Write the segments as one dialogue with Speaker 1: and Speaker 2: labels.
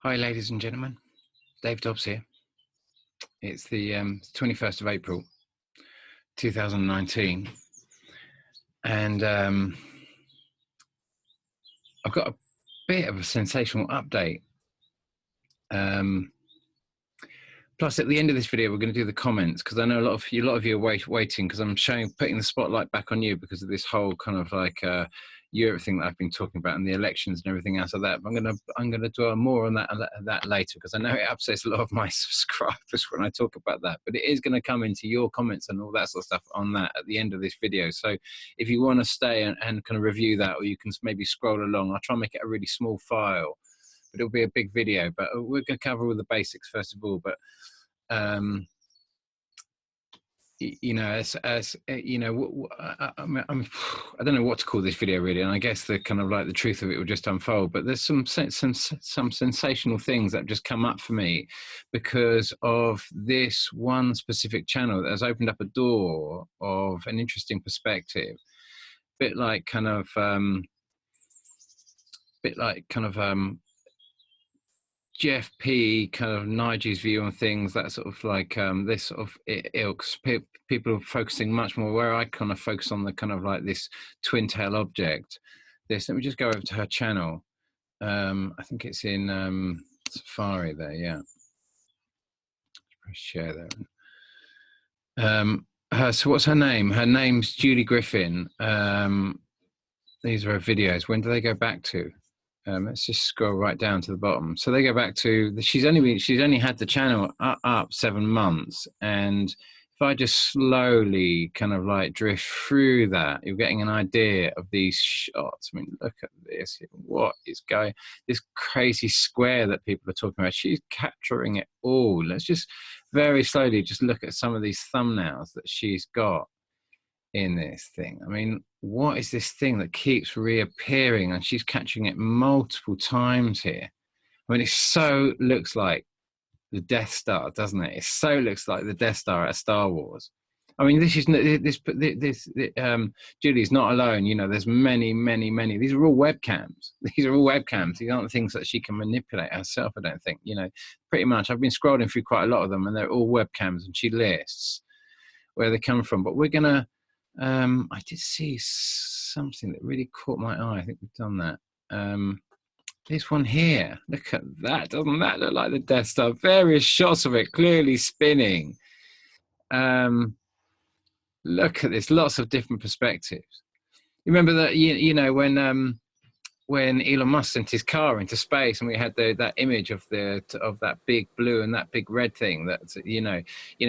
Speaker 1: Hi, ladies and gentlemen. Dave Dobbs here. It's the 21st of April, 2019. And I've got a bit of a sensational update. Plus, at the end of this video, we're going to do the comments, because I know a lot of you are waiting, because I'm putting the spotlight back on you because of this whole kind of like Europe thing that I've been talking about, and the elections and everything else like that. But I'm gonna dwell more on that later, because I know it upsets a lot of my subscribers when I talk about that. But it is going to come into your comments and all that sort of stuff on that at the end of this video. So if you want to stay and kind of review that, or you can maybe scroll along. I'll try and make it a really small file, but it'll be a big video. But we're going to cover all the basics first of all. But you know, as you know, I don't know what to call this video really, and I guess the kind of like the truth of it will just unfold. But there's some sensational things that have just come up for me because of this one specific channel that has opened up a door of an interesting perspective, bit like kind of Jeff P, kind of Nigel's view on things, that sort of like this sort of ilks. People are focusing much more where I kind of focus on the kind of like this twin tail object. Let me just go over to her channel. I think it's in Safari there, yeah. Press share there. So what's her name? Her name's Julie Griffin. These are her videos. When do they go back to? Let's just scroll right down to the bottom. So they go back to she's only had the channel up 7 months, and if I just slowly kind of like drift through that, you're getting an idea of these shots. I mean, look at this. What is going? This crazy square that people are talking about. She's capturing it all. Let's just very slowly just look at some of these thumbnails that she's got in this thing. I mean, what is this thing that keeps reappearing, and she's catching it multiple times here? I mean, it so looks like the Death Star, doesn't it? It so looks like the Death Star at Star Wars. I mean, Julie's not alone. You know, there's many. These are all webcams. These are all webcams. These aren't things that she can manipulate herself, I don't think. You know, pretty much. I've been scrolling through quite a lot of them, and they're all webcams, and she lists where they come from. But we're gonna. I did see something that really caught my eye. I think we've done that. This one here, look at that. Doesn't that look like the Death Star? Various shots of it clearly spinning. Look at this, lots of different perspectives. You remember that, you know, when Elon Musk sent his car into space, and we had that image of that big blue and that big red thing that, you know,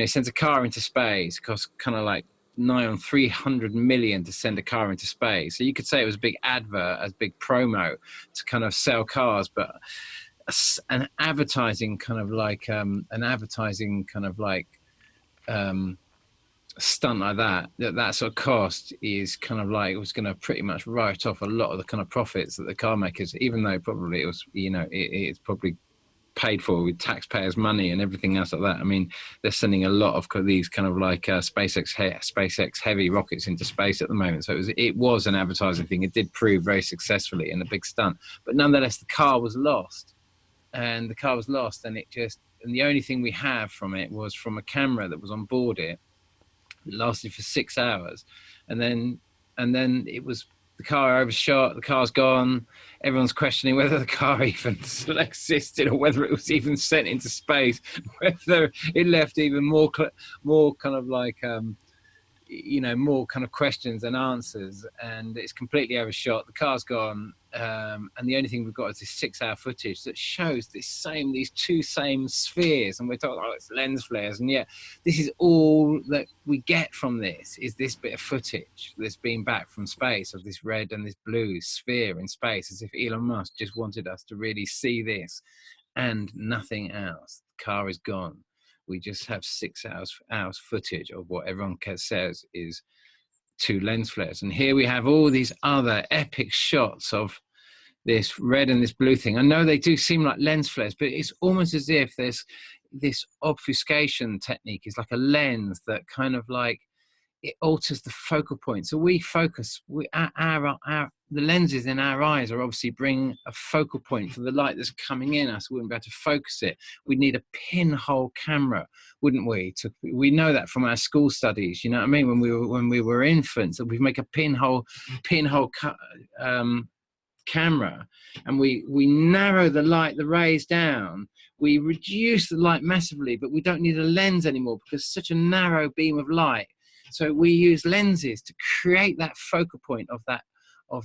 Speaker 1: sends a car into space, costs kind of like nigh on 300 million to send a car into space. So you could say it was a big advert, a big promo to kind of sell cars, but an advertising kind of like stunt like that sort of cost is kind of like, it was going to pretty much write off a lot of the kind of profits that the car makers, even though probably it was, you know, it's probably paid for with taxpayers' money and everything else like that. I mean, they're sending a lot of these kind of like SpaceX heavy rockets into space at the moment. So it was an advertising thing. It did prove very successfully and a big stunt. But nonetheless, the car was lost. And the the only thing we have from it was from a camera that was on board it. It lasted for 6 hours. And then it was, the car overshot, the car's gone. Everyone's questioning whether the car even still existed, or whether it was even sent into space, whether it left even more kind of like, you know, more kind of questions than answers. And it's completely overshot. The car's gone. And the only thing we've got is this 6-hour footage that shows these two same spheres. And we're talking, oh, it's lens flares. And yet this is all that we get from this, is this bit of footage that's been back from space of this red and this blue sphere in space, as if Elon Musk just wanted us to really see this and nothing else. The car is gone. We just have 6 hours footage of what everyone says is 2 lens flares. And here we have all these other epic shots of this red and this blue thing. I know they do seem like lens flares, but it's almost as if there's this obfuscation technique. Is like a lens that kind of like, it alters the focal point. So we focus, the lenses in our eyes are obviously bringing a focal point for the light that's coming in us. We wouldn't be able to focus it. We'd need a pinhole camera, wouldn't we? We know that from our school studies. You know what I mean? When we were infants, that we make a pinhole camera, and we narrow the rays down. We reduce the light massively, but we don't need a lens anymore because it's such a narrow beam of light. So we use lenses to create that focal point of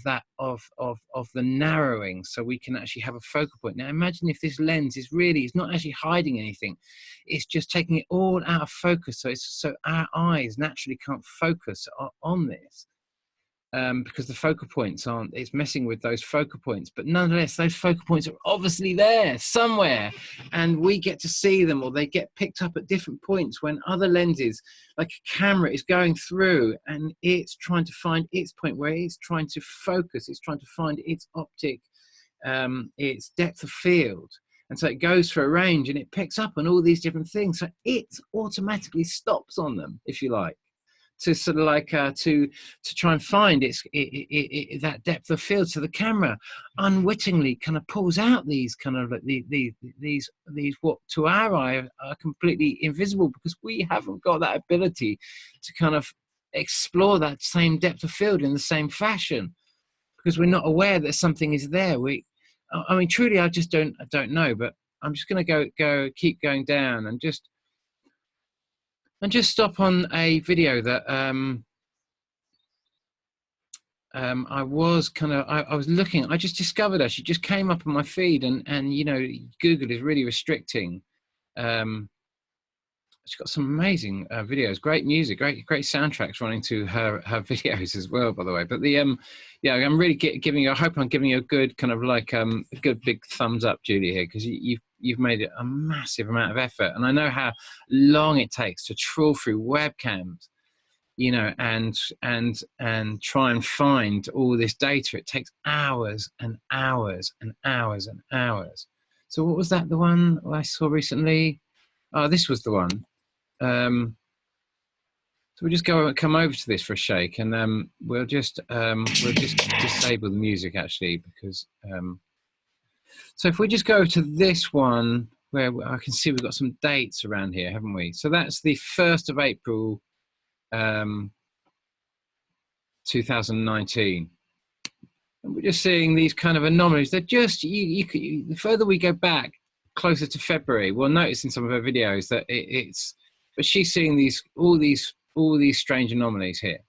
Speaker 1: the narrowing, so we can actually have a focal point. Now imagine if this lens is not actually hiding anything, it's just taking it all out of focus, so our eyes naturally can't focus on this. Because the focal points it's messing with those focal points, but nonetheless those focal points are obviously there somewhere, and we get to see them, or they get picked up at different points when other lenses, like a camera, is going through and it's trying to find its point where it's trying to focus, it's trying to find its optic, its depth of field. And so it goes for a range and it picks up on all these different things, so it automatically stops on them, if you like, to sort of like to try and find that depth of field. So the camera unwittingly kind of pulls out these kind of these what to our eye are completely invisible, because we haven't got that ability to kind of explore that same depth of field in the same fashion, because we're not aware that something is there. I mean, truly, I don't know, but I'm just going to keep going down and just stop on a video that I was looking. I just discovered her. She just came up on my feed, and you know, Google is really restricting. She's got some amazing videos, great music, great soundtracks running to her videos as well, by the way. But yeah, I'm really giving you. I hope I'm giving you a good kind of like a good big thumbs up, Julie, here, because you've made it a massive amount of effort, and I know how long it takes to trawl through webcams, you know, and try and find all this data. It takes hours and hours and hours and hours. So what was that? The one I saw recently? Oh, this was the one. So we'll just come over to this for a shake, and we'll just disable the music, actually, because so if we just go to this one where I can see we've got some dates around here, haven't we? So that's the 1st of April 2019, and we're just seeing these kind of anomalies. They're just the further we go back closer to February, we'll notice in some of her videos that but she's seeing all these strange anomalies here,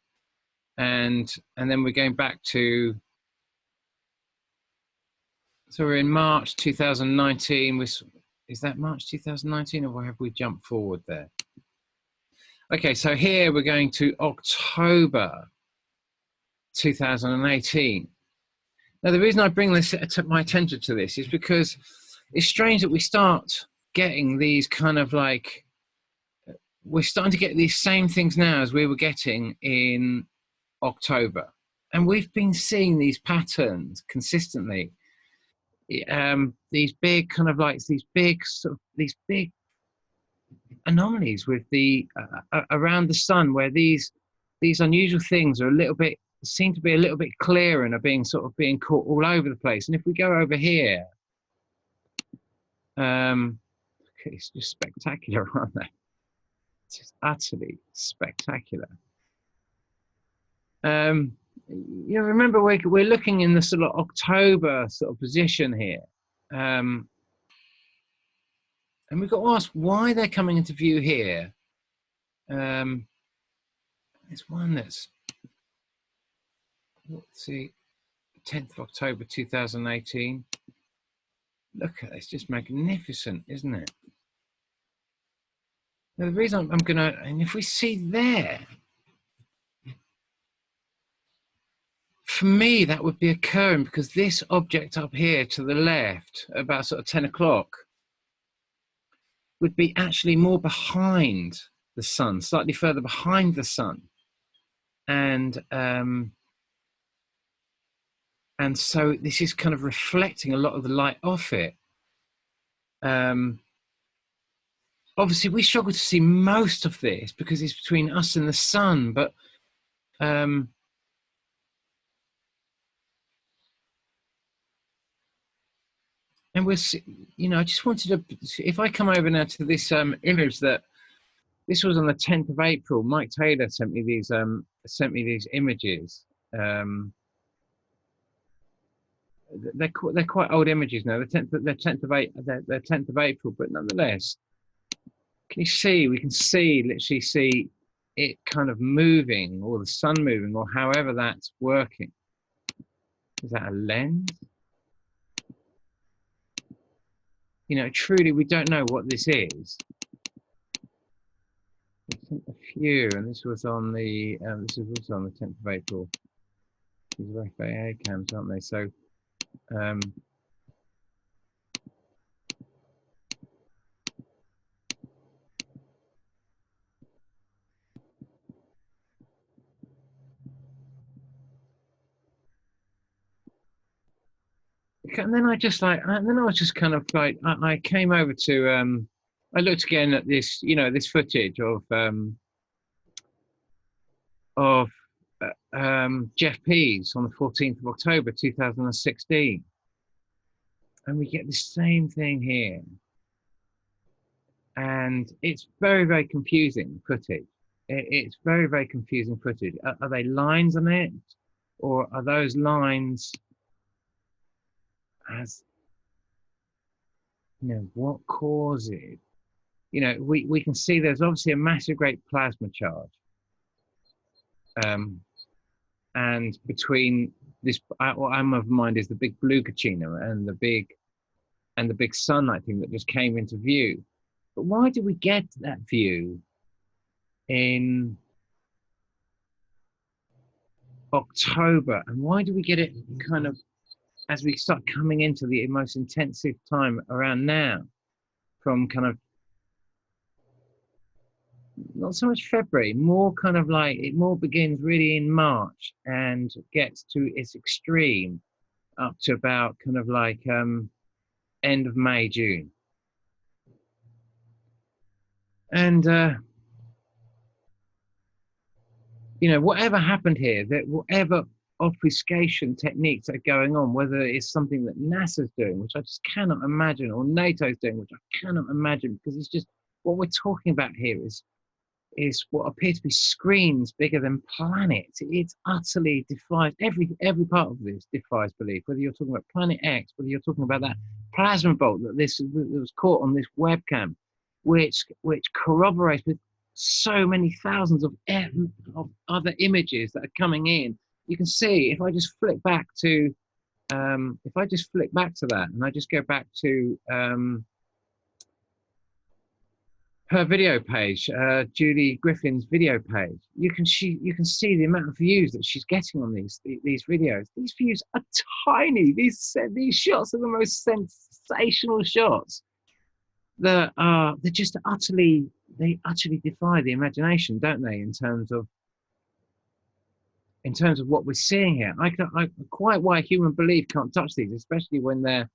Speaker 1: and then we're going back to, so we're in March 2019. Is that March 2019, or have we jumped forward there? Okay, so here we're going to October 2018. Now, the reason I bring my attention to this is because it's strange that we start getting these kind of like, we're starting to get these same things now as we were getting in October. And we've been seeing these patterns consistently. These big kind of like, these big anomalies with around the sun, where these unusual things are seem to be a little bit clearer and are being caught all over the place. And if we go over here, it's just spectacular, aren't they? It's just utterly spectacular. You know, remember we're looking in the sort of October sort of position here, and we've got to ask why they're coming into view here. There's one that's, let's see, 10th of October 2018. Look at it, it's just magnificent, isn't it? Now, the reason I'm gonna, and if we see there, for me, that would be occurring because this object up here to the left, about sort of 10 o'clock, would be actually more behind the sun, slightly further behind the sun. And so this is kind of reflecting a lot of the light off it. Obviously, we struggle to see most of this because it's between us and the sun, but and you know, I just wanted to, if I come over now to this image that this was on the 10th of April. Mike Taylor sent me these images. Um, they're quite old images now. The 10th of April, but nonetheless, can you see? We can see, literally see it kind of moving, or the sun moving, or however that's working. Is that a lens? You know, truly, we don't know what this is. I sent a few, and this was on the this is also on the 10th of April. These are FAA cams, aren't they? So. Um, and then I just like, and then I was just kind of like, I came over to, I looked again at this, you know, this footage of Jeff Pease on the 14th of October 2016, and we get the same thing here, and it's very, very confusing footage. It's very, very confusing footage. Are they lines on it, or are those lines as, you know, what causes? You know, we can see there's obviously a massive, great plasma charge. And between this, what I'm of mind is the big blue Kachina and the big sunlight thing that just came into view. But why did we get that view in October? And why do we get it kind of as we start coming into the most intensive time around now, from kind of not so much February, more kind of like it more begins really in March and gets to its extreme up to about kind of like end of May, June. And you know, whatever happened here, that whatever obfuscation techniques are going on, whether it's something that NASA's doing, which I just cannot imagine, or NATO's doing, which I cannot imagine, because it's just what we're talking about here is what appear to be screens bigger than planets. It's utterly defies every part of this defies belief. Whether you're talking about Planet X, whether you're talking about that plasma bolt that was caught on this webcam, which corroborates with so many thousands of other images that are coming in. You can see if I just flick back to that, and I just go back to her video page, Julie Griffin's video page, you can see the amount of views that she's getting on these videos. These views are tiny. These shots are the most sensational shots that are they're just utterly defy the imagination, don't they? In terms of what we're seeing here, I quite why human belief can't touch these, especially when they're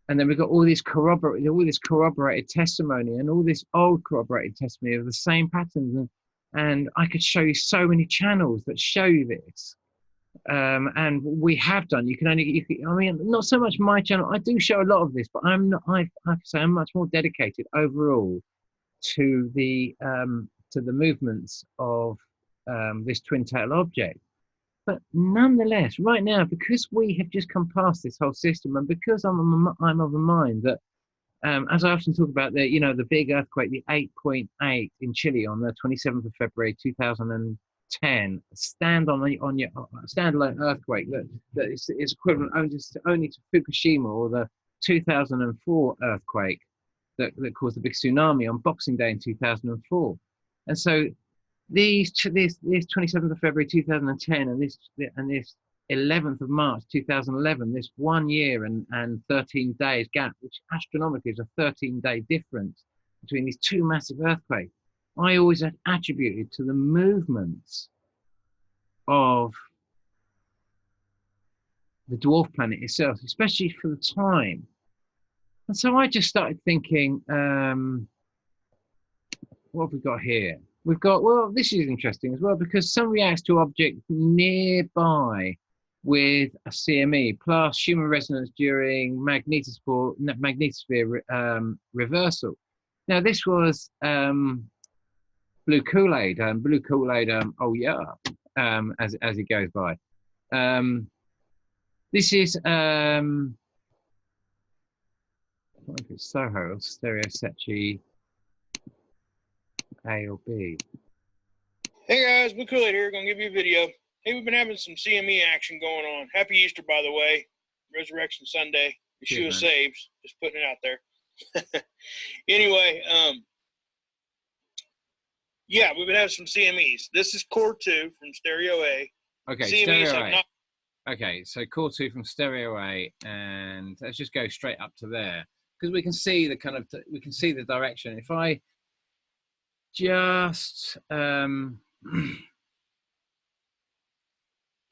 Speaker 1: and then we've got all this corroborated testimony and all this old corroborated testimony of the same patterns. And I could show you so many channels that show you this. And we have done, I mean, not so much my channel. I do show a lot of this, but I have to say I'm much more dedicated overall to the movements of this twin tail object. But nonetheless, right now, because we have just come past this whole system, and because I'm of the mind that, as I often talk about, the big earthquake, the 8.8 in Chile on the 27th of February 2010, standalone earthquake that is equivalent only to Fukushima, or the 2004 earthquake that caused the big tsunami on Boxing Day in 2004, and so. This 27th of February 2010 and this 11th of March 2011, this 1 year and 13 days gap, which astronomically is a 13-day difference between these two massive earthquakes, I always had attributed to the movements of the dwarf planet itself, especially for the time. And so I just started thinking, what have we got here? We've got, well, this is interesting as well, because sun reacts to objects nearby with a CME plus Schumann resonance during magnetosphere reversal. Now this was Blue Kool-Aid, Blue Kool-Aid, oh yeah, as it goes by. This is I don't know if it's Soho or Stereo Secchi A or B.
Speaker 2: Hey guys, Blue Kool-Aid here, gonna give you a video. Hey, we've been having some CME action going on. Happy Easter, by the way. Resurrection Sunday. Yeshua saves. Just putting it out there. Anyway, yeah, we've been having some CMEs. This is Core 2 from Stereo A.
Speaker 1: Okay,
Speaker 2: CMEs
Speaker 1: Stereo
Speaker 2: have
Speaker 1: A.
Speaker 2: not.
Speaker 1: Okay, so Core 2 from Stereo A, and let's just go straight up to there because we can see the kind of the direction. If I just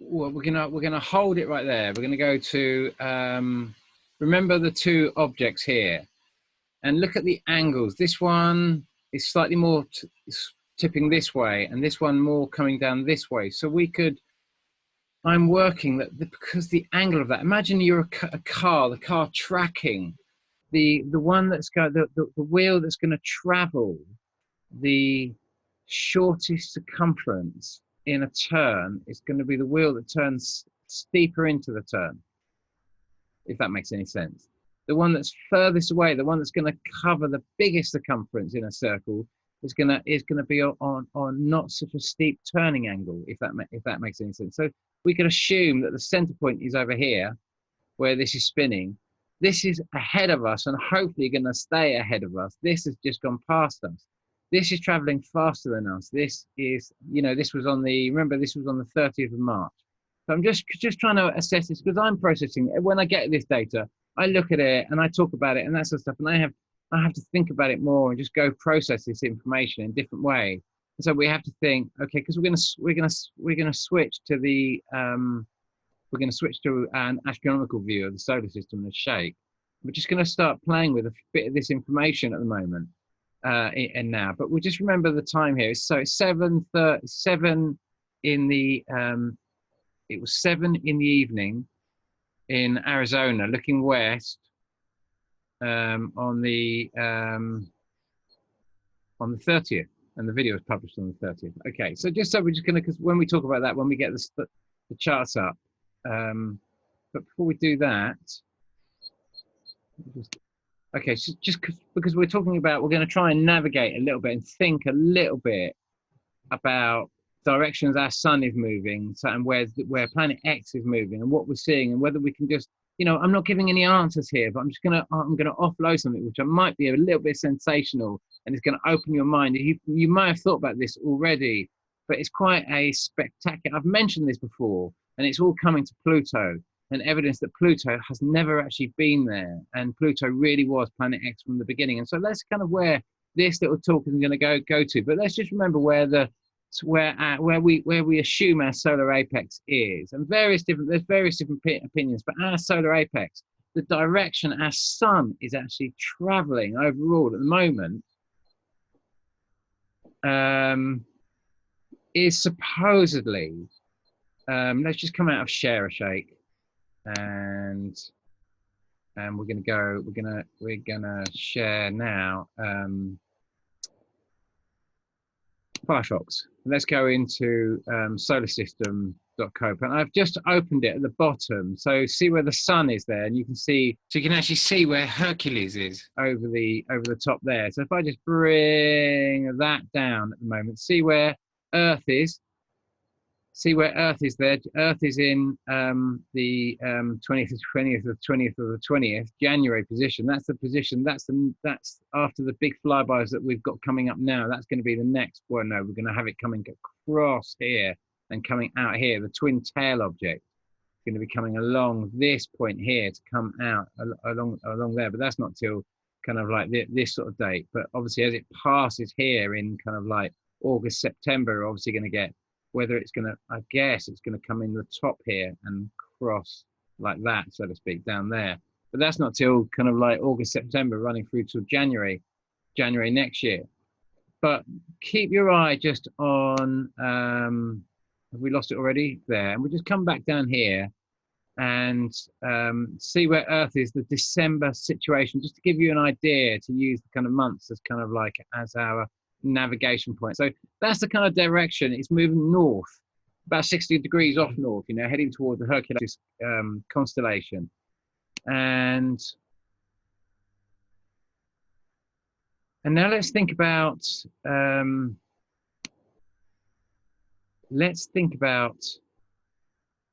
Speaker 1: well, we're gonna hold it right there. We're gonna go to remember the two objects here, and look at the angles. This one is slightly more tipping this way, and this one more coming down this way. So we could. I'm working that because the angle of that. Imagine you're a car, the car tracking the one that's got the wheel that's going to travel the shortest circumference in a turn is going to be the wheel that turns steeper into the turn, if that makes any sense. The one that's furthest away, the one that's going to cover the biggest circumference in a circle, is going to be on not such a steep turning angle, if that makes any sense. So we could assume that the center point is over here, where this is spinning. This is ahead of us and hopefully going to stay ahead of us. This has just gone past us. This is traveling faster than us. This is, this was on the 30th of March. So I'm just trying to assess this because I'm processing it. When I get this data, I look at it and I talk about it and that sort of stuff. And I have to think about it more and just go process this information in a different way. And so we have to think, okay, because we're gonna switch to the we're going to switch to an astronomical view of the solar system and a shake. We're just going to start playing with a bit of this information at the moment and now. But we'll just remember the time here. So it's 7 in the it was 7 in the evening in Arizona, looking west on the 30th, and the video was published on the 30th. Okay, so just so we're just going to, because when we talk about that, when we get the charts up. But before we do that, okay, so just because we're talking about, we're going to try and navigate a little bit and think a little bit about directions our sun is moving, so, and where planet X is moving and what we're seeing, and whether we can just, I'm not giving any answers here, but I'm gonna offload something which might be a little bit sensational, and it's going to open your mind. You might have thought about this already, but it's quite a spectacular. I've mentioned this before. And it's all coming to Pluto, and evidence that Pluto has never actually been there. And Pluto really was Planet X from the beginning. And so that's kind of where this little talk is going to go to. But let's just remember where we assume our solar apex is. And there's various different opinions. But our solar apex, the direction our sun is actually traveling overall at the moment, is supposedly. Let's just come out of share a shake, and we're gonna share now Firefox. Let's go into solarsystem.co, and I've just opened it at the bottom, so see where the sun is there, and you can actually see where Hercules is over the top there. So if I just bring that down at the moment, see where Earth is. See where Earth is there. Earth is in the 20th of the 20th January position. That's the position. That's after the big flybys that we've got coming up now. That's going to be the next. Well, no, we're going to have it coming across here and coming out here. The twin tail object is going to be coming along this point here to come out along there. But that's not till kind of like this sort of date. But obviously, as it passes here in kind of like August, September, we're obviously going to get. Whether it's going to, I guess it's going to come in the top here and cross like that, so to speak, down there. But that's not till kind of like August, September, running through to January next year. But keep your eye just on, have we lost it already? There. And we'll just come back down here and see where Earth is, the December situation, just to give you an idea, to use the kind of months as kind of like as our navigation point. So that's the kind of direction it's moving north, about 60 degrees off north, you know, heading toward the Hercules constellation. And now let's think about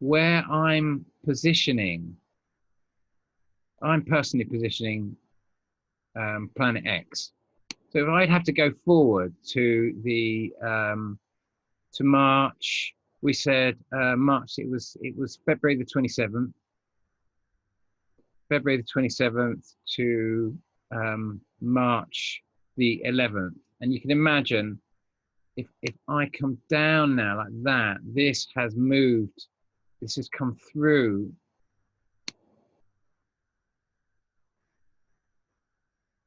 Speaker 1: where I'm positioning. I'm personally positioning planet X. So if I'd have to go forward to the to March, we said March. It was February the 27th. February the 27th to March the 11th, and you can imagine if I come down now like that, this has moved. This has come through.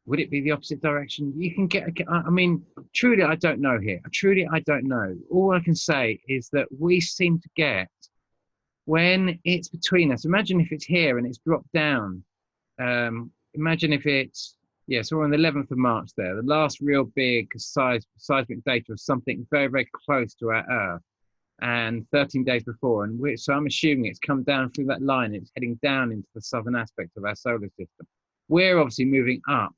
Speaker 1: Would it be the opposite direction? You can get, I mean, truly, I don't know here. Truly, I don't know. All I can say is that we seem to get, when it's between us, imagine if it's here and it's dropped down. Imagine if it's, yeah, so we're on the 11th of March there, the last real big seismic data of something very, very close to our Earth, and 13 days before. And so I'm assuming it's come down through that line. It's heading down into the southern aspect of our solar system. We're obviously moving up.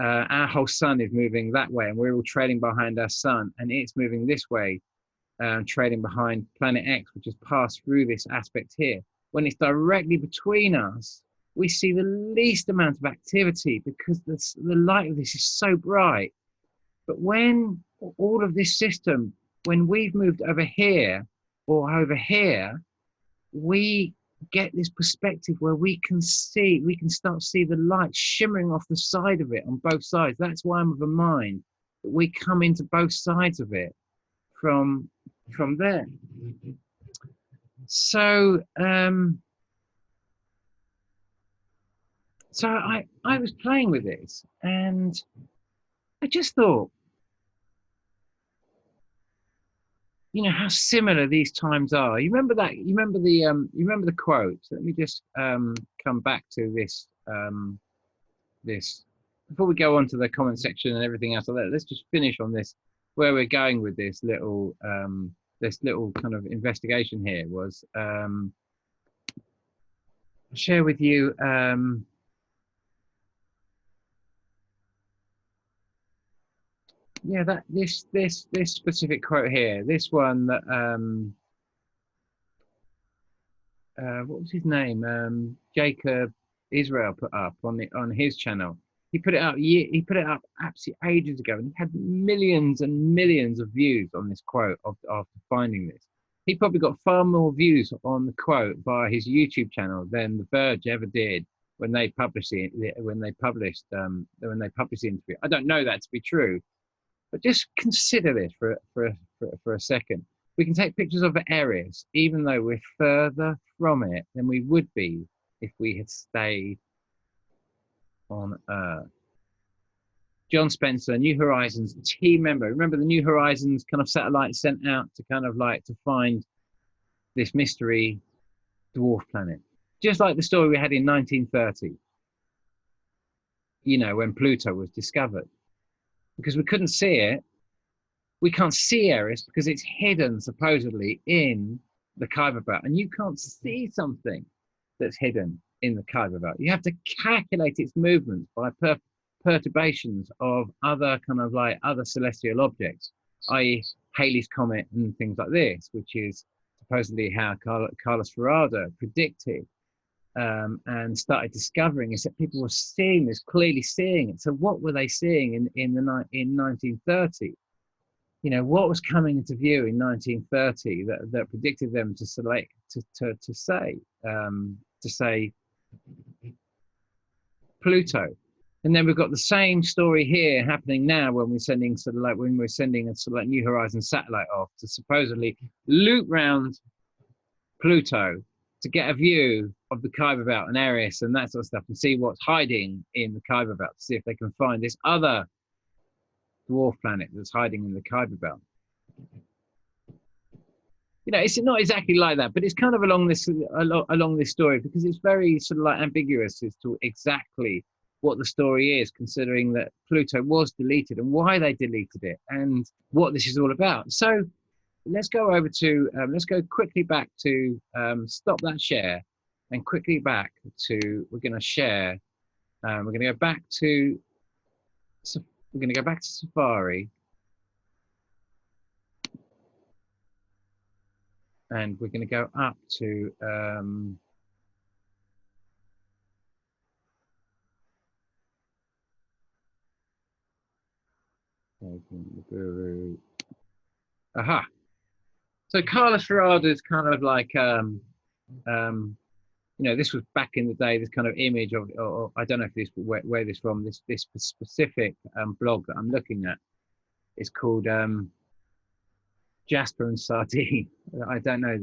Speaker 1: Our whole sun is moving that way, and we're all trailing behind our sun, and it's moving this way, trailing behind planet X, which has passed through this aspect here. When it's directly between us, we see the least amount of activity because the light of this is so bright. But when all of this system, when we've moved over here or over here, we get this perspective where we can start to see the light shimmering off the side of it on both sides. That's why I'm of a mind that we come into both sides of it from there. So I was playing with this, and I just thought, you know, how similar these times are. You remember that? You remember the quote? Let me just come back to this this before we go on to the comment section and everything else. Let's just finish on this, where we're going with this little kind of investigation here. Was share with you. Yeah, that this specific quote here, this one that what was his name? Jacob Israel put up on his channel. He put it up absolutely ages ago, and he had millions and millions of views on this quote after finding this. He probably got far more views on the quote via his YouTube channel than The Verge ever did when they published the interview. I don't know that to be true. But just consider this for a second. We can take pictures of Eris, even though we're further from it than we would be if we had stayed on Earth. John Spencer, New Horizons team member. Remember the New Horizons kind of satellite sent out to kind of like to find this mystery dwarf planet. Just like the story we had in 1930, you know, when Pluto was discovered. Because we couldn't see it. We can't see Eris because it's hidden supposedly in the Kuiper Belt, and you can't see something that's hidden in the Kuiper Belt. You have to calculate its movements by perturbations of other kind of like other celestial objects, i.e. Halley's Comet and things like this, which is supposedly how Carlos Ferrada predicted and started discovering, is that people were seeing this, clearly seeing it. So what were they seeing in 1930? You know, what was coming into view in 1930 that predicted them to select to say Pluto? And then we've got the same story here happening now when we're sending a New Horizons satellite off to supposedly loop round Pluto to get a view of the Kuiper Belt and Eris and that sort of stuff, and see what's hiding in the Kuiper Belt, to see if they can find this other dwarf planet that's hiding in the Kuiper Belt. you know, it's not exactly like that, but it's kind of along this story, because it's very sort of like ambiguous as to exactly what the story is, considering that Pluto was deleted and why they deleted it and what this is all about. So let's go over to let's go quickly back to stop that share, and quickly back to we're going to share. We're going to go back to Safari. And we're going to go up to the guru. Aha. So Carlos Ferrada is kind of like you know, this was back in the day, this kind of image of, or I don't know if this where this from, this specific blog that I'm looking at is called Jasper and Sardine. I don't know,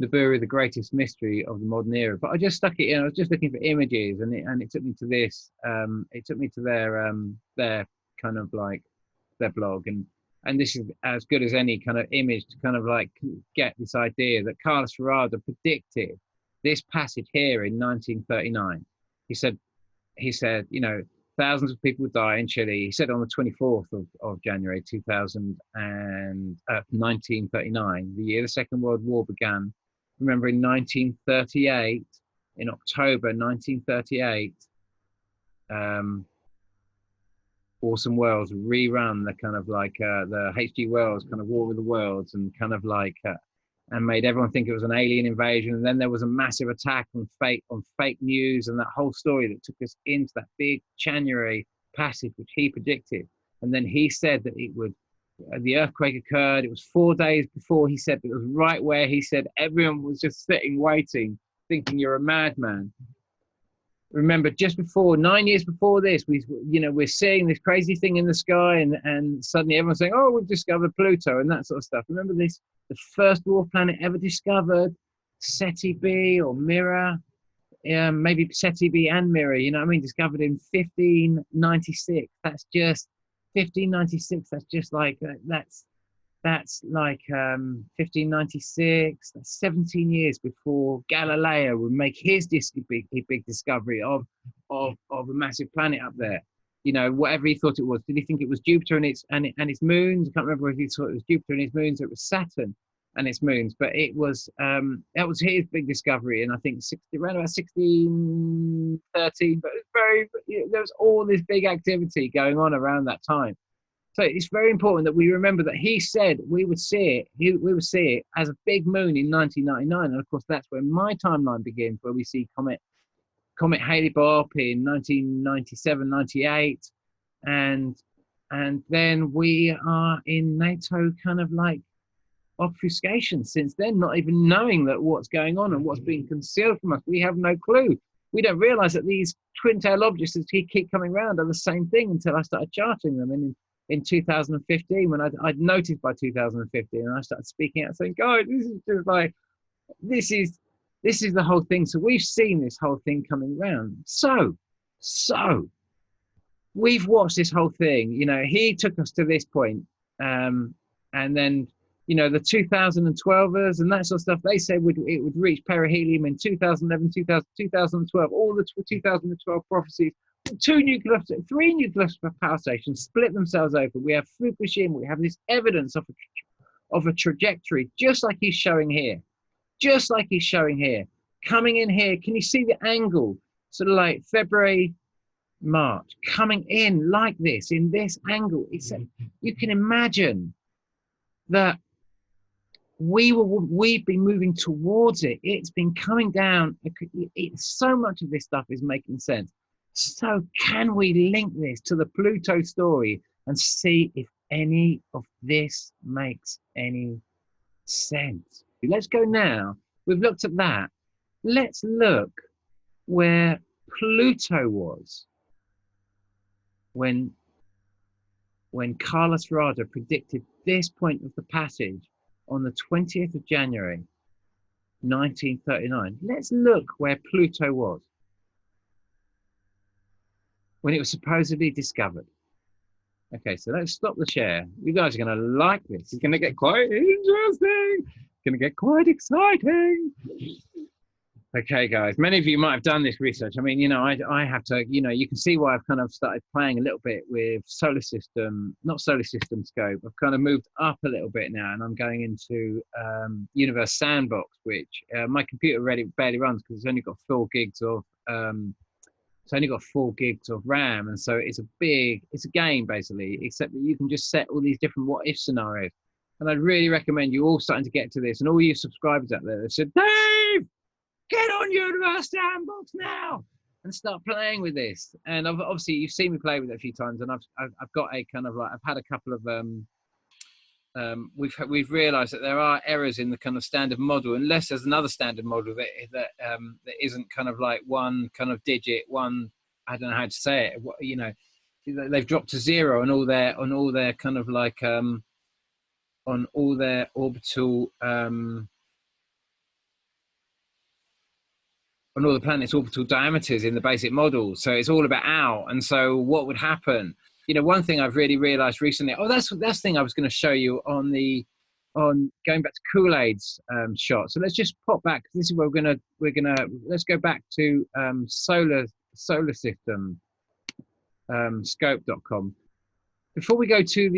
Speaker 1: Nibiru, the greatest mystery of the modern era. But I just stuck it in. I was just looking for images, and it took me to this. It took me to their kind of like their blog, and this is as good as any kind of image to kind of like get this idea that Carlos Ferrada predicted this passage here in 1939. He said, you know, thousands of people would die in Chile. He said on the 24th of January 1939, the year the Second World War began. Remember, in 1938, in October 1938, Orson Welles rerun the kind of like the H.G. Wells kind of War of the Worlds, and kind of like and made everyone think it was an alien invasion. And then there was a massive attack on fake news, and that whole story that took us into that big January passage, which he predicted. And then he said that it would, the earthquake occurred. It was 4 days before he said, but it was right where he said everyone was just sitting, waiting, thinking you're a madman. Remember, just before, 9 years before this, we're seeing this crazy thing in the sky, and suddenly everyone's saying, "Oh, we've discovered Pluto," and that sort of stuff. Remember this, the first dwarf planet ever discovered, Seti B or Mira, maybe Seti B and Mira. You know what I mean? Discovered in 1596. That's just 1596. That's just like that's like 1596. That's 17 years before Galileo would make his big discovery of a massive planet up there. You know, whatever he thought it was. Did he think it was Jupiter and its moons? I can't remember if he thought it was Jupiter and its moons, or it was Saturn and its moons. But it was that was his big discovery, and I think around about 1613. But it was there was all this big activity going on around that time. So it's very important that we remember that he said we would see it. We would see it as a big moon in 1999, and of course that's where my timeline begins, where we see Comet Hale-Bopp in 1997, 98, and then we are in NATO kind of like obfuscation since then, not even knowing that what's going on and what's being concealed from us. We have no clue. We don't realize that these twin-tail objects that keep coming around are the same thing until I started charting them. And in 2015, when I'd noticed by 2015, and I started speaking out saying, "God, this is just like, this is the whole thing." So we've seen this whole thing coming around. So we've watched this whole thing. You know, he took us to this point, and then, you know, the 2012ers and that sort of stuff, they said it would reach perihelion in 2011, 2012, all the 2012 prophecies. Three nuclear power stations split themselves open. We have Fukushima. We have this evidence of a trajectory, just like he's showing here. Coming in here, can you see the angle? Sort of like February, March, coming in like this, in this angle. You can imagine that we've been moving towards it. It's been coming down. So much of this stuff is making sense. So can we link this to the Pluto story and see if any of this makes any sense? Let's go now. We've looked at that. Let's look where Pluto was when Carlos Ferrada predicted this point of the passage on the 20th of January, 1939. Let's look where Pluto was when it was supposedly discovered. Okay, so let's stop the share. You guys are going to like this. It's going to get quite interesting. going to get quite exciting. Okay, guys, many of you might have done this research. I mean, you know, I have to, you know, you can see why I've kind of started playing a little bit with not solar system scope. I've kind of moved up a little bit now, and I'm going into Universe Sandbox, which my computer barely runs because it's only got 4 gigs of RAM, and so it's a game basically, except that you can just set all these different what if scenarios. And I'd really recommend you all starting to get to this, and all you subscribers out there that said, Dave, get on Universe Sandbox now and start playing with this. And obviously you've seen me play with it a few times, and I've got a kind of like, I've had a couple of we've realized that there are errors in the kind of standard model, unless there's another standard model that isn't kind of like one kind of digit, one, I don't know how to say it, you know, they've dropped to 0 on all their kind of like on all their orbital on all the planets' orbital diameters in the basic model. So it's all about out. And so what would happen? You know, one thing I've really realized recently, that's the thing I was going to show you on going back to Kool-Aid's shot. So let's just pop back. This is where let's go back to solar system scope.com. Before we go to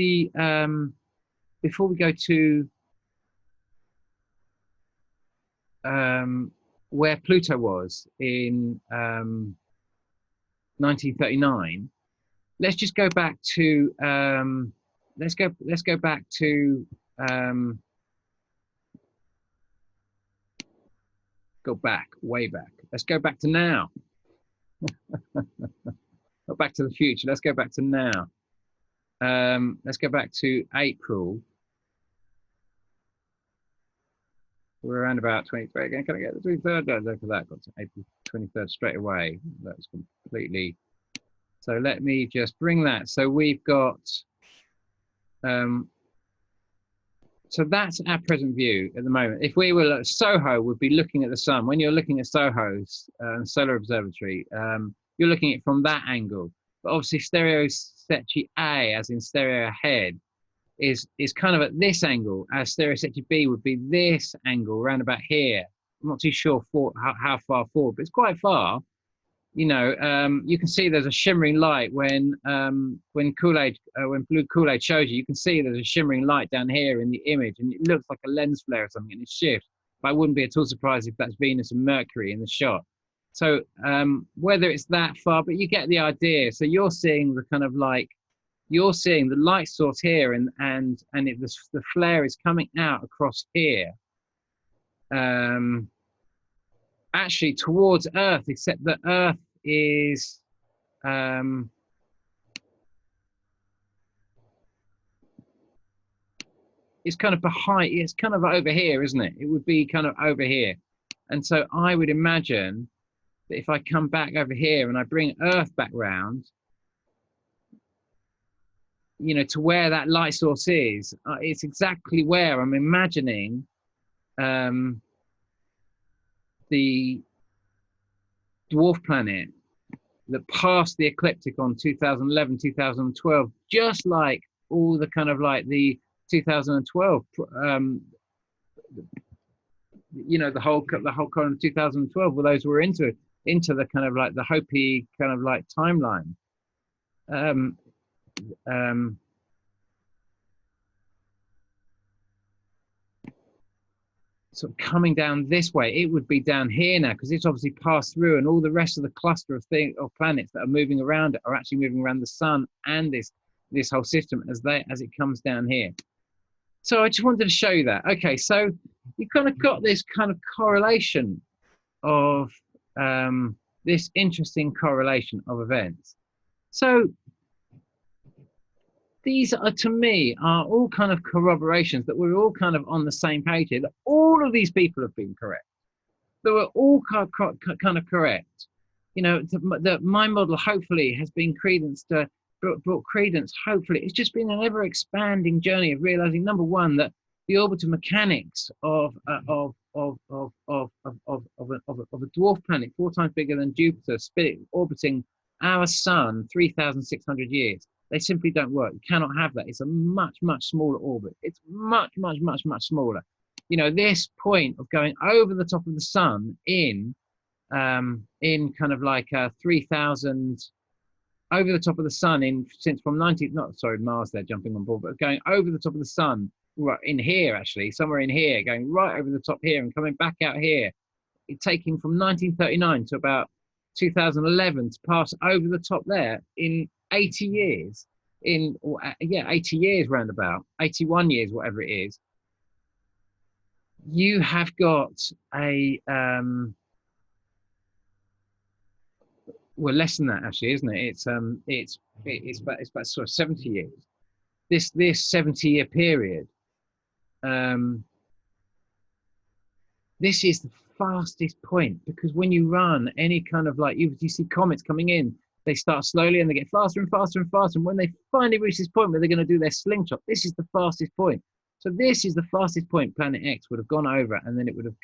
Speaker 1: where Pluto was in 1939, let's just go back to way back. Let's go back to now. Not back to the future. Let's go back to now. Let's go back to April. We're around about 23rd again. Can I get the 23rd? No, look at that. Got to April 23rd straight away. That's completely. So let me just bring that. So we've got. So that's our present view at the moment. If we were at Soho, we'd be looking at the sun. When you're looking at Soho's solar observatory, you're looking at it from that angle. But obviously, Stereosecchi A, as in stereo ahead, is kind of at this angle, as Stereosecchi B would be this angle around about here. I'm not too sure how far forward, but it's quite far. You know, you can see there's a shimmering light when blue Kool-Aid shows you. You can see there's a shimmering light down here in the image, and it looks like a lens flare or something, and it shifts. But I wouldn't be at all surprised if that's Venus and Mercury in the shot. So whether it's that far, but you get the idea. So you're seeing the kind of like, you're seeing the light source here, and the flare is coming out across here, actually towards Earth, except that Earth is it's kind of behind, it's kind of over here, isn't it? It would be kind of over here. And so I would imagine that if I come back over here and I bring Earth back round, you know, to where that light source is, it's exactly where I'm imagining the dwarf planet that passed the ecliptic on 2011, 2012, just like all the kind of like the 2012, you know, the whole kind of 2012, well, those were into the kind of like the Hopi kind of like timeline. Sort of coming down this way, it would be down here now, because it's obviously passed through, and all the rest of the cluster of planets that are moving around it are actually moving around the sun and this whole system as it comes down here. So I just wanted to show you that. Okay, so you kind of got this kind of correlation of this interesting correlation of events. So these are, to me, are all kind of corroborations that we're all kind of on the same page here, that all of these people have been correct. They were all kind of correct. You know, that my model hopefully has been brought credence. Hopefully, it's just been an ever expanding journey of realizing, number one, that the orbital mechanics of a dwarf planet 4 times bigger than Jupiter, orbiting our sun 3,600 years. They simply don't work. You cannot have that. It's a much, much smaller orbit. It's much, much, much, much smaller. you know, this point of going over the top of the sun in kind of like 3,000 over the top of the sun since from 19 not sorry Mars they're jumping on board, but going over the top of the sun right in here, actually somewhere in here, going right over the top here and coming back out here, it taking from 1939 to about 2011 to pass over the top there in 80 years, 80 years roundabout, 81 years, whatever it is. You have got a well, less than that actually, isn't it? It's about sort of 70 years. This 70-year period. This is the fastest point, because when you run any kind of like you see comets coming in, they start slowly and they get faster and faster and faster. And when they finally reach this point where they're going to do their slingshot, this is the fastest point. So this is the fastest point Planet X would have gone over, and then it would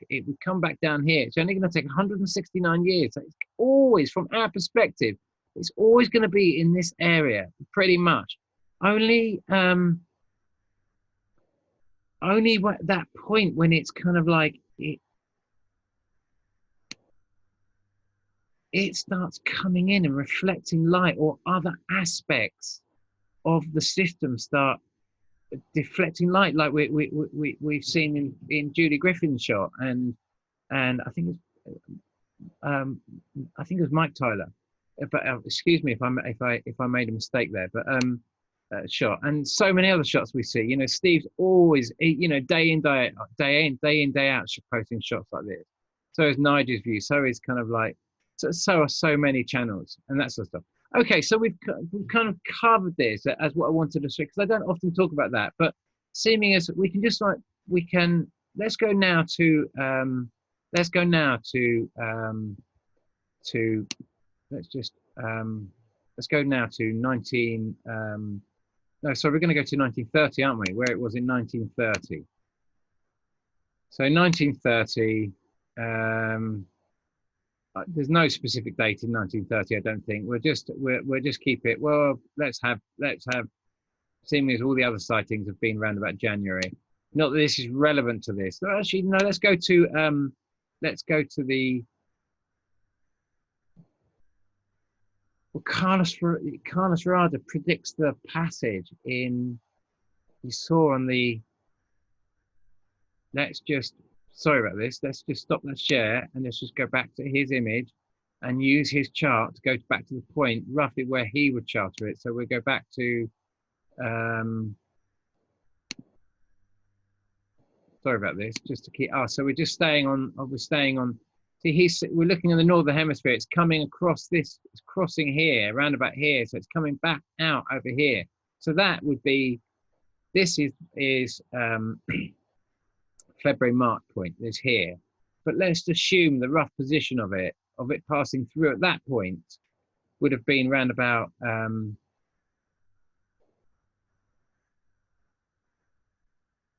Speaker 1: come back down here. It's only going to take 169 years. So it's always, from our perspective, it's always going to be in this area, pretty much. Only that point when it's kind of like it starts coming in and reflecting light, or other aspects of the system start deflecting light, like we've seen in Judy Griffin's shot, and I think it was Mike Tyler, but excuse me if I made a mistake there, but shot, and so many other shots we see. You know, Steve's always, you know, day in day out posting shots like this. So is Nigel's View. So is kind of like so many channels and that sort of stuff. Okay, so we've kind of covered this as what I wanted to say, because I don't often talk about that, but seeming as we can just like let's go now to let's go now to 19 no, sorry, we're going to go to 1930, aren't we, where it was in 1930. So 1930, there's no specific date in 1930, I don't think. We'll just keep it, well, let's have seeming as all the other sightings have been around about January. Not that this is relevant to this. No, actually, no, let's go to the well, Carlos Rada predicts the passage in, you saw on the, sorry about this, let's just stop that share and let's just go back to his image and use his chart to go back to the point roughly where he would charter it. So we'll go back to, sorry about this, just to keep, so we're just staying on, see, we're looking in the northern hemisphere, it's coming across this, it's crossing here, around about here, so it's coming back out over here. So that would be, this is February March point, is here. But let's assume the rough position of it passing through at that point would have been round about, I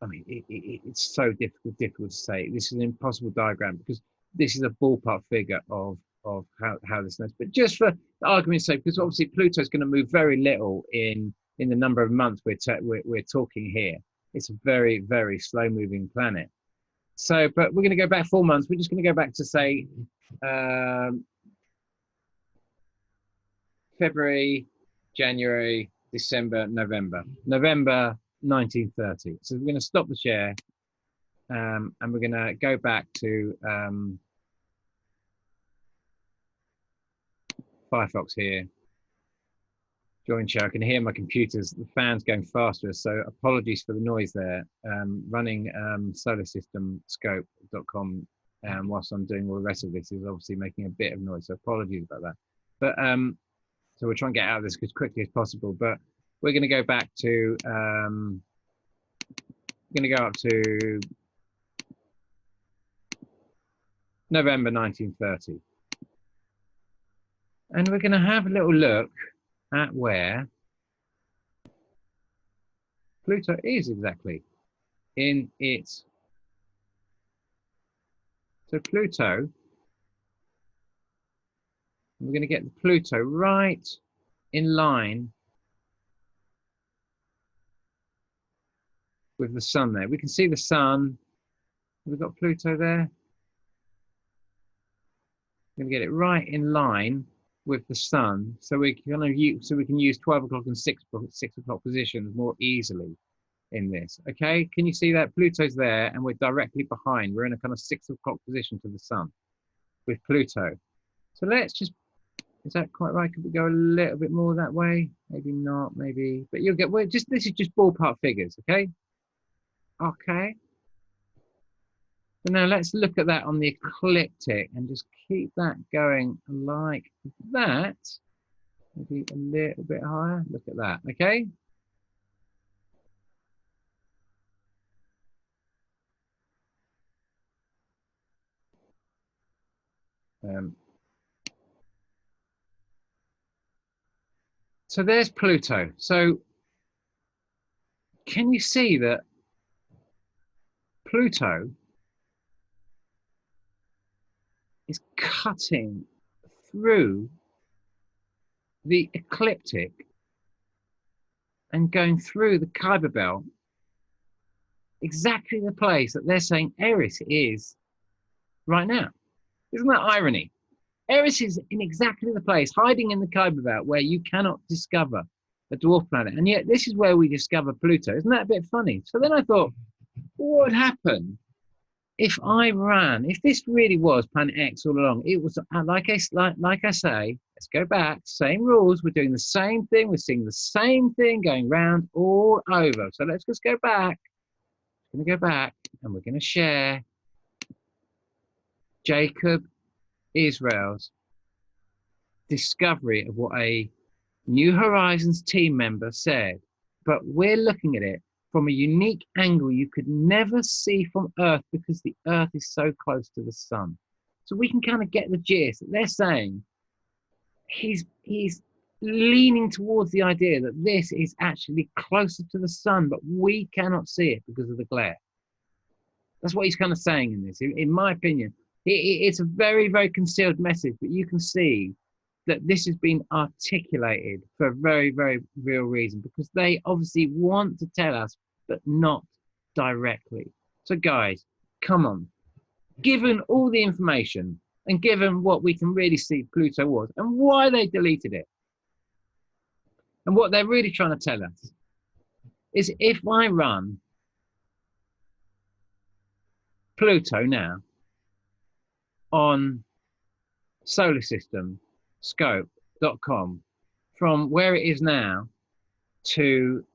Speaker 1: mean, it's so difficult to say. This is an impossible diagram because this is a ballpark figure of how this knows. But just for argument's sake, because obviously Pluto is going to move very little in the number of months we're talking here. It's a very, very slow moving planet. So, but we're going to go back 4 months. We're just going to go back to say February, January, December, November 1930. So we're going to stop the share and we're going to go back to Firefox here. Join share. I can hear my computers, the fans going faster, so apologies for the noise there. Running solarsystemscope.com whilst I'm doing all the rest of this is obviously making a bit of noise, so apologies about that. But so we'll try and get out of this as quickly as possible. But we're going to go back to, going to go up to November 1930. And we're going to have a little look at where Pluto is exactly in its, so Pluto, we're going to get Pluto right in line with the sun there. We can see the sun We've got Pluto there. We're going to get it right in line with the sun, so we can use 12 o'clock and 6 o'clock positions more easily in this. Okay, can you see that Pluto's there and we're directly behind? We're in a kind of 6 o'clock position to the sun with Pluto. So let's just, is that quite right? Could we go a little bit more that way? Maybe not, maybe, but you'll get, well, just, this is just ballpark figures. Okay. Okay. So now let's look at that on the ecliptic and just keep that going like that. Maybe a little bit higher. Look at that. Okay. So there's Pluto. So can you see that Pluto is cutting through the ecliptic and going through the Kuiper Belt, exactly the place that they're saying Eris is right now? Isn't that irony? Eris is in exactly the place, hiding in the Kuiper Belt, where you cannot discover a dwarf planet. And yet this is where we discover Pluto. Isn't that a bit funny? So then I thought, what would happen if if this really was Planet X all along? It was, like I say, let's go back, same rules. We're doing the same thing. We're seeing the same thing going round all over. So let's just go back. We're going to go back and we're going to share Jacob Israel's discovery of what a New Horizons team member said. But we're looking at it from a unique angle you could never see from Earth because the Earth is so close to the sun. So we can kind of get the gist that they're saying he's leaning towards the idea that this is actually closer to the sun, but we cannot see it because of the glare. That's what he's kind of saying in this, in my opinion. It's a very, very concealed message, but you can see that this has been articulated for a very, very real reason, because they obviously want to tell us, but not directly. So guys, come on. Given all the information and given what we can really see Pluto was and why they deleted it, and what they're really trying to tell us is, if I run Pluto now on solar system scope.com from where it is now to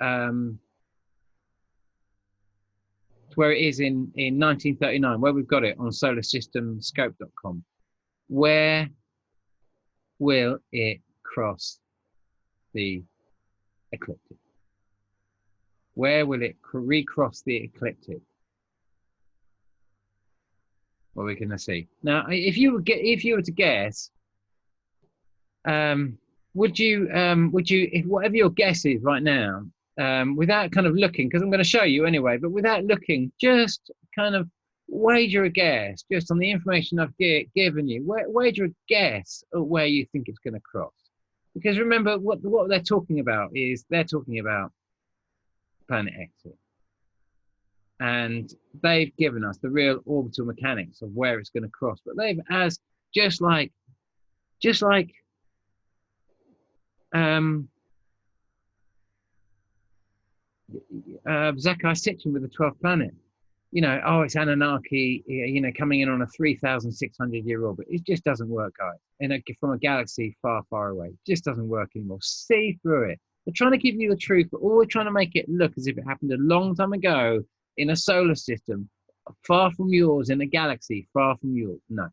Speaker 1: where it is in 1939, where we've got it on solar system scope.com, where will it cross the ecliptic? Where will it recross the ecliptic? What we're going to see now. If you were to guess, would you, if whatever your guess is right now, without kind of looking, because I'm going to show you anyway, but without looking, just kind of wager a guess, just on the information I've given you, wager a guess at where you think it's going to cross. Because remember, what they're talking about is, they're talking about Planet X. And they've given us the real orbital mechanics of where it's going to cross. But they've, as just like Zekai Sitchin with the 12th planet, you know, oh, it's Anunnaki, you know, coming in on a 3,600-year orbit. It just doesn't work, guys. From a galaxy far, far away, it just doesn't work anymore. See through it. They're trying to give you the truth, but all they're trying to make it look as if it happened a long time ago in a solar system far from yours, in a galaxy far from yours. No,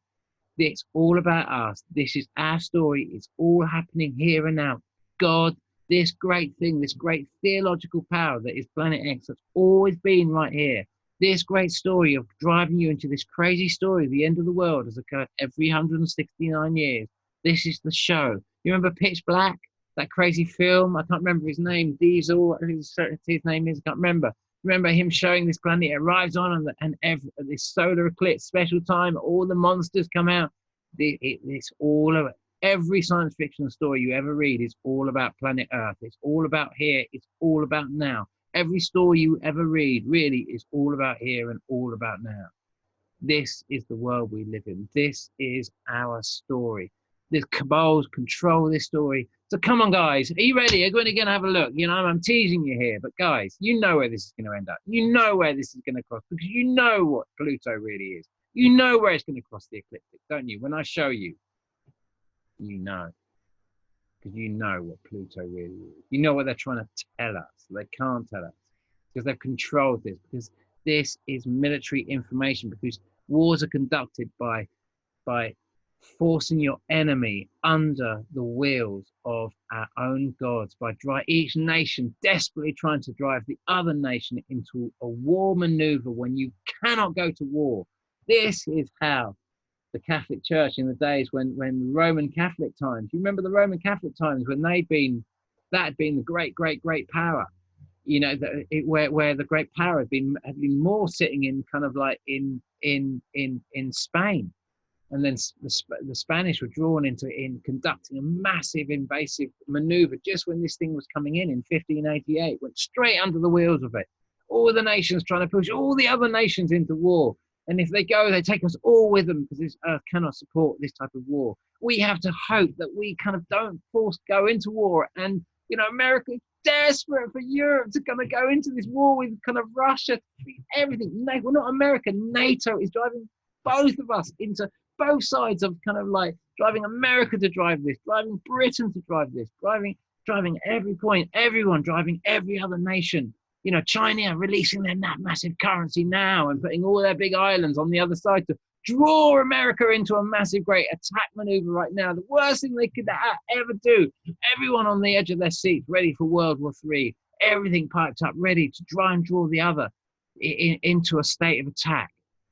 Speaker 1: it's all about us. This is our story. It's all happening here and now. God, this great thing, this great theological power that is Planet X, that's always been right here. This great story of driving you into this crazy story, the end of the world has occurred every 169 years. This is the show. You remember Pitch Black, that crazy film? I can't remember his name. Diesel, his name is, I can't remember. Remember him showing this planet, it arrives on, and this solar eclipse special time, all the monsters come out. It's all of it. Every science fiction story you ever read is all about planet Earth. It's all about here. It's all about now. Every story you ever read really is all about here and all about now. This is the world we live in. This is our story. The cabals control this story. So come on, guys. Are you ready? Are you going to have a look? You know, I'm teasing you here, but guys, you know where this is going to end up. You know where this is going to cross because you know what Pluto really is. You know where it's going to cross the ecliptic, don't you? When I show you, you know. Because you know what Pluto really is. You know what they're trying to tell us. They can't tell us because they've controlled this. Because this is military information. Because wars are conducted by forcing your enemy under the wheels of our own gods. By each nation desperately trying to drive the other nation into a war maneuver when you cannot go to war. This is how the Catholic Church in the days when Roman Catholic times. You remember the Roman Catholic times when that had been the great power. You know, where the great power had been more sitting in kind of like in Spain, and then the Spanish were drawn into conducting a massive invasive maneuver just when this thing was coming in 1588. Went straight under the wheels of it. All the nations trying to push all the other nations into war. And if they go, they take us all with them because this earth cannot support this type of war. We have to hope that we kind of don't go into war. And, you know, America is desperate for Europe to kind of go into this war with kind of Russia, everything. Well, not America, NATO is driving both of us into both sides of kind of like driving America to drive this, driving Britain to drive this, driving every point, everyone driving every other nation. You know, China releasing their massive currency now and putting all their big islands on the other side to draw America into a massive, great attack maneuver right now. The worst thing they could ever do. Everyone on the edge of their seats, ready for World War III. Everything piped up, ready to try and draw the other into a state of attack.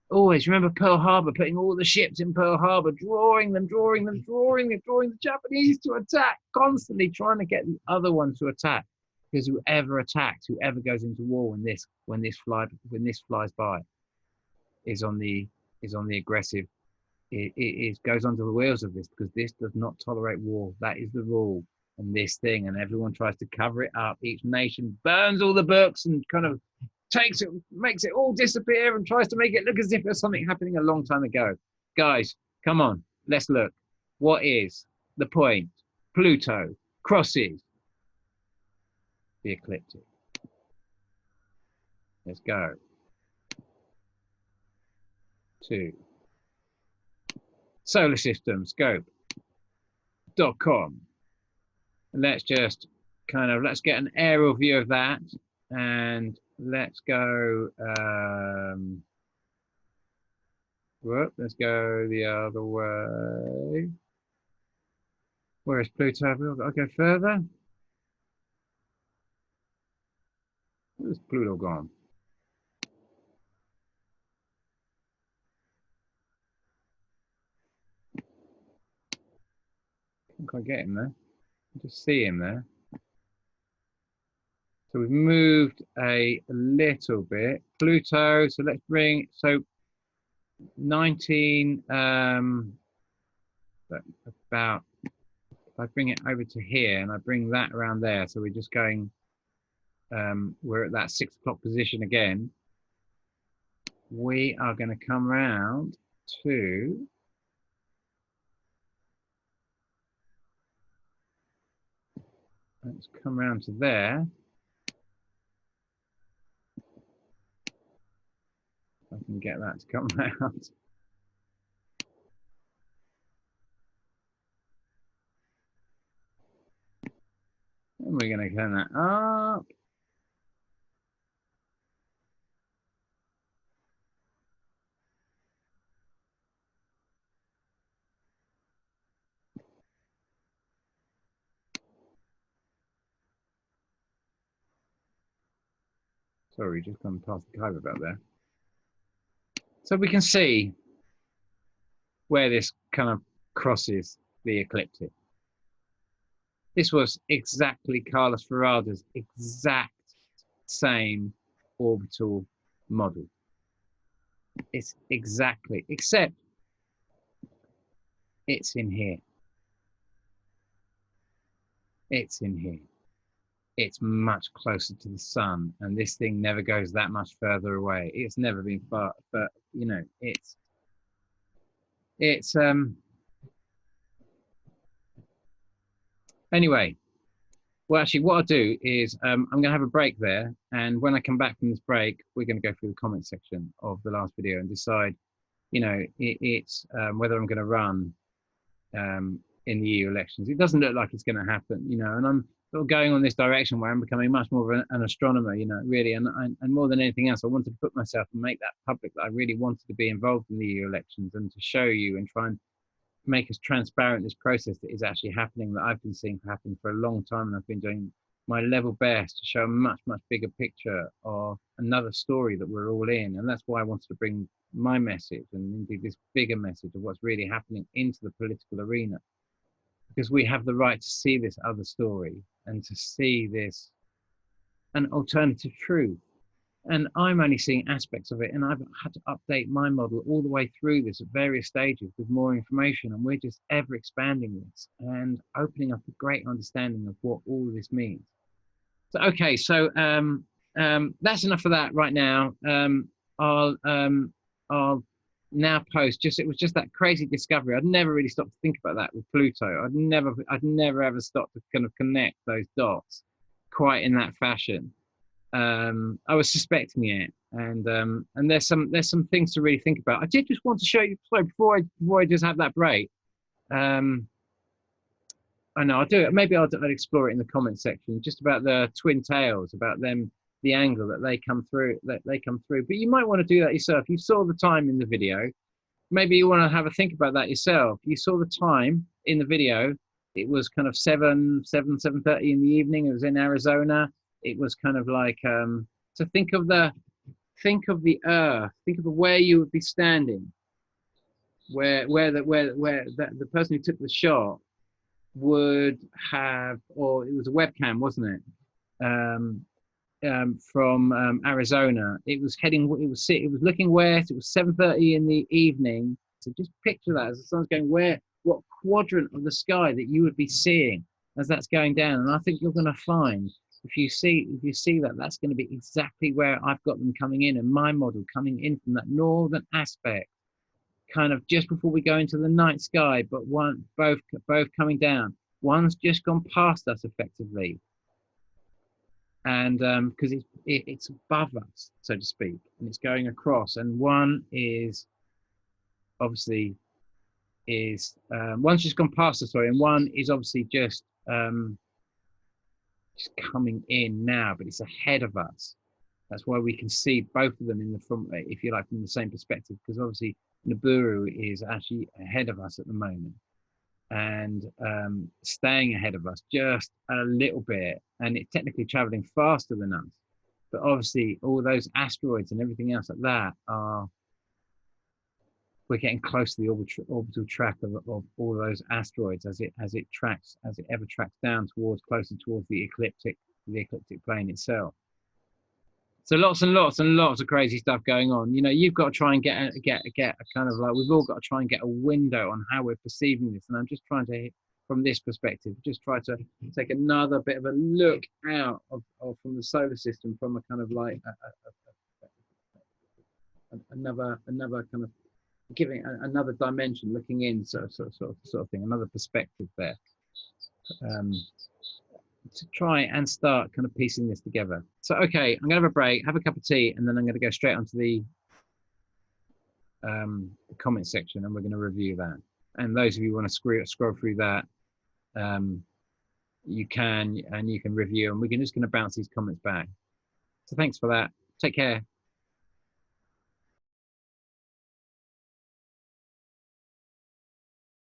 Speaker 1: Always remember Pearl Harbor, putting all the ships in Pearl Harbor, drawing the Japanese to attack, constantly trying to get the other one to attack. Because whoever attacks, whoever goes into war when this flies by, is on the aggressive. It goes under the wheels of this because this does not tolerate war. That is the rule. And this thing, and everyone tries to cover it up. Each nation burns all the books and kind of makes it all disappear and tries to make it look as if there's something happening a long time ago. Guys, come on, let's look. What is the point? Pluto crosses the ecliptic. Let's go to solar system scope.com. Let's just let's get an aerial view of that, and let's go let's go the other way. Where is Pluto? I'll go further. Where's Pluto gone? Can't quite get him there. Just see him there. So we've moved a little bit. Pluto, so let's bring, 19, about, if I bring it over to here and I bring that around there, so we're just going, we're at that 6 o'clock position again. We are going to come round to let's come round to there. If I can get that to come round. And we're going to turn that up. Sorry, just gone past the Kuiper belt there. So we can see where this kind of crosses the ecliptic. This was exactly Carlos Ferrada's exact same orbital model. It's exactly, except it's in here. It's in here. It's much closer to the sun, and this thing never goes that much further away. It's never been far, but you know, it's it's anyway. Well, actually, what I'll do is I'm going to have a break there, and when I come back from this break, we're going to go through the comment section of the last video and decide, you know, it's whether I'm going to run in the EU elections. It doesn't look like it's going to happen, you know, and I'm sort of going on this direction where I'm becoming much more of an astronomer, you know, really, and more than anything else, I wanted to put myself and make that public that I really wanted to be involved in the EU elections and to show you and try and make as transparent this process that is actually happening, that I've been seeing happen for a long time, and I've been doing my level best to show a much bigger picture of another story that we're all in. And that's why I wanted to bring my message and indeed this bigger message of what's really happening into the political arena, because we have the right to see this other story and to see this an alternative truth. And I'm only seeing aspects of it, and I've had to update my model all the way through this at various stages with more information, and we're just ever expanding this and opening up a great understanding of what all of this means. So okay, so that's enough of that right now. I'll now post, just it was just that crazy discovery. I'd never really stopped to think about that with Pluto. I'd never ever stopped to kind of connect those dots quite in that fashion. I was suspecting it, and there's some things to really think about. I did just want to show you, sorry, before I just have that break. I know I'll do it. Maybe I'll explore it in the comment section, just about the twin tails, about them, the angle that they come through. But you might want to do that yourself. You saw the time in the video. Maybe you want to have a think about that yourself. You saw the time in the video. It was kind of 7:30 in the evening. It was in Arizona. It was kind of like to think of the earth, think of where you would be standing, where the person who took the shot would have, or it was a webcam, wasn't it? From Arizona. It was looking west. It was 7:30 in the evening. So just picture that as the sun's going what quadrant of the sky that you would be seeing as that's going down. And I think you're going to find, if you see that, that's going to be exactly where I've got them coming in, and my model coming in from that northern aspect, kind of just before we go into the night sky, but both coming down. One's just gone past us effectively, and because it's above us, so to speak, and it's going across, and one is obviously one's just gone past us, sorry, and one is obviously just coming in now, but it's ahead of us. That's why we can see both of them in the front, if you like, from the same perspective, because obviously Nibiru is actually ahead of us at the moment, and staying ahead of us just a little bit, and it's technically traveling faster than us, but obviously all those asteroids and everything else like that we're getting close to the orbital track of all those asteroids as it ever tracks down closer towards the ecliptic plane itself. So lots and lots and lots of crazy stuff going on. You know, you've got to try and get a kind of like, we've all got to try and get a window on how we're perceiving this. And I'm just trying to, from this perspective, just try to take another bit of a look out of from the solar system, from a kind of like another kind of giving another dimension, looking in, sort of thing, another perspective there, to try and start kind of piecing this together. So okay, I'm gonna have a break, have a cup of tea, and then I'm gonna go straight onto the comment section, and we're gonna review that. And those of you who want to scroll through that, you can review, and we're just gonna bounce these comments back. So thanks for that. Take care.